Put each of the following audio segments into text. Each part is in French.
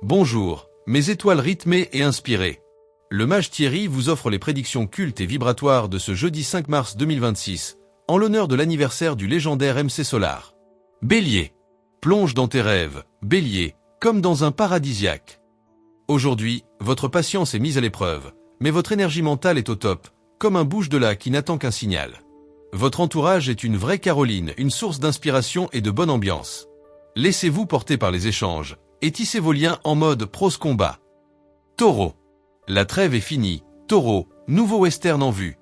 Bonjour, mes étoiles rythmées et inspirées. Le mage Thierry vous offre les prédictions cultes et vibratoires de ce jeudi 5 mars 2026, en l'honneur de l'anniversaire du légendaire MC Solar. Bélier. Plonge dans tes rêves, Bélier, comme dans un paradisiaque. Aujourd'hui, votre patience est mise à l'épreuve, mais votre énergie mentale est au top, comme un bouge de là qui n'attend qu'un signal. Votre entourage est une vraie Caroline, une source d'inspiration et de bonne ambiance. Laissez-vous porter par les échanges, et tissez vos liens en mode prose combat. Taureau. La trêve est finie, Taureau, nouveau western en vue.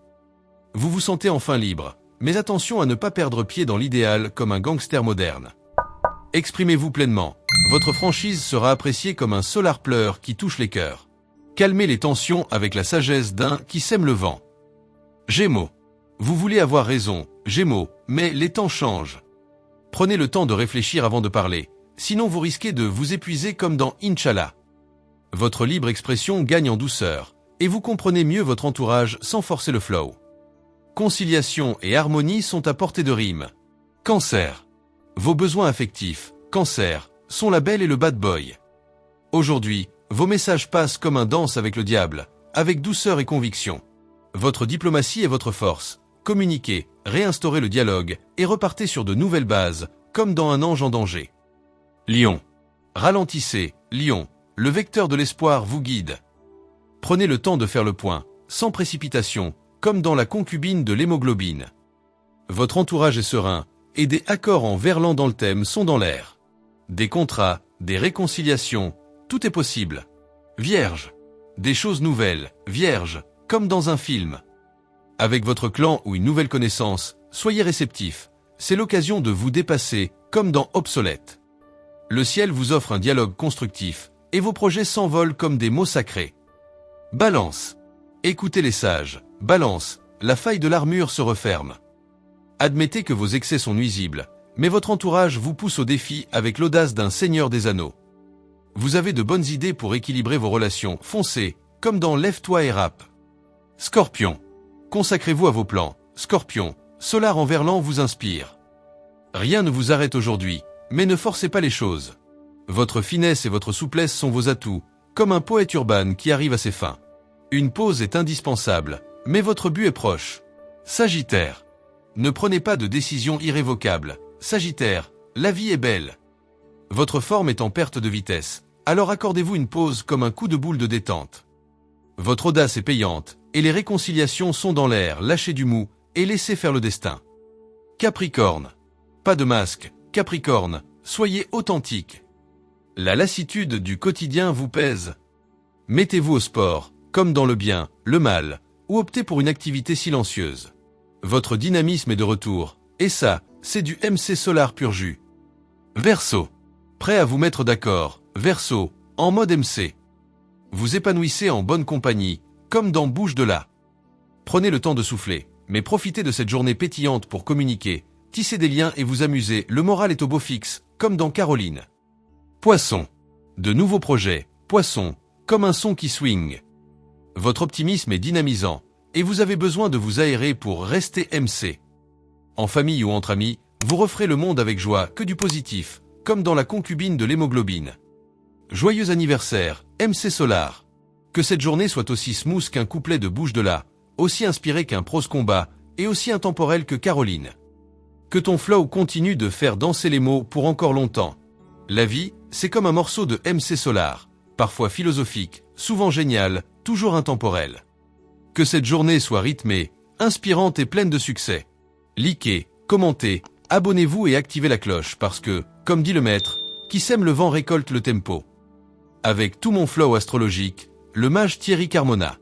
Vous vous sentez enfin libre, mais attention à ne pas perdre pied dans l'idéal comme un gangster moderne. Exprimez-vous pleinement, votre franchise sera appréciée comme un solar pleur qui touche les cœurs. Calmez les tensions avec la sagesse d'un qui sème le vent. Gémeaux. Vous voulez avoir raison, Gémeaux, mais les temps changent. Prenez le temps de réfléchir avant de parler, sinon vous risquez de vous épuiser comme dans Inch'Allah. Votre libre expression gagne en douceur, et vous comprenez mieux votre entourage sans forcer le flow. Conciliation et harmonie sont à portée de rime. Cancer. Vos besoins affectifs, Cancer, sont la belle et le bad boy. Aujourd'hui, vos messages passent comme un danse avec le diable, avec douceur et conviction. Votre diplomatie est votre force. Communiquez, réinstaurez le dialogue, et repartez sur de nouvelles bases, comme dans Un ange en danger. Lion. Ralentissez, Lion, le vecteur de l'espoir vous guide. Prenez le temps de faire le point, sans précipitation, comme dans La concubine de l'hémoglobine. Votre entourage est serein, et des accords en verlan dans le thème sont dans l'air. Des contrats, des réconciliations, tout est possible. Vierge. Des choses nouvelles, Vierge, comme dans un film. Avec votre clan ou une nouvelle connaissance, soyez réceptif. C'est l'occasion de vous dépasser, comme dans Obsolète. Le ciel vous offre un dialogue constructif, et vos projets s'envolent comme des mots sacrés. Balance. Écoutez les sages, Balance, la faille de l'armure se referme. Admettez que vos excès sont nuisibles, mais votre entourage vous pousse au défi avec l'audace d'un seigneur des anneaux. Vous avez de bonnes idées pour équilibrer vos relations, foncez, comme dans Lève-toi et rappe. Scorpion. Consacrez-vous à vos plans, Scorpion, Solar en verlan vous inspire. Rien ne vous arrête aujourd'hui, mais ne forcez pas les choses. Votre finesse et votre souplesse sont vos atouts, comme un poète urbain qui arrive à ses fins. Une pause est indispensable, mais votre but est proche. Sagittaire. Ne prenez pas de décision irrévocable, Sagittaire, la vie est belle. Votre forme est en perte de vitesse, alors accordez-vous une pause comme un coup de boule de détente. Votre audace est payante, et les réconciliations sont dans l'air, lâchez du mou, et laissez faire le destin. Capricorne. Pas de masque, Capricorne, soyez authentique. La lassitude du quotidien vous pèse. Mettez-vous au sport, comme dans le bien, le mal, ou optez pour une activité silencieuse. Votre dynamisme est de retour, et ça, c'est du MC Solar pur jus. Verseau. Prêt à vous mettre d'accord, Verseau, en mode MC. Vous épanouissez en bonne compagnie, comme dans Bouge de là. Prenez le temps de souffler, mais profitez de cette journée pétillante pour communiquer, tisser des liens et vous amuser, le moral est au beau fixe, comme dans Caroline. Poisson. De nouveaux projets, Poisson, comme un son qui swing. Votre optimisme est dynamisant, et vous avez besoin de vous aérer pour rester MC. En famille ou entre amis, vous referez le monde avec joie, que du positif, comme dans La concubine de l'hémoglobine. Joyeux anniversaire, MC Solar. Que cette journée soit aussi smooth qu'un couplet de Bouge de là, aussi inspiré qu'un prose combat, et aussi intemporel que Caroline. Que ton flow continue de faire danser les mots pour encore longtemps. La vie, c'est comme un morceau de MC Solar, parfois philosophique, souvent génial, toujours intemporel. Que cette journée soit rythmée, inspirante et pleine de succès. Likez, commentez, abonnez-vous et activez la cloche parce que, comme dit le maître, qui sème le vent récolte le tempo. Avec tout mon flow astrologique, le mage Thierry Carmona.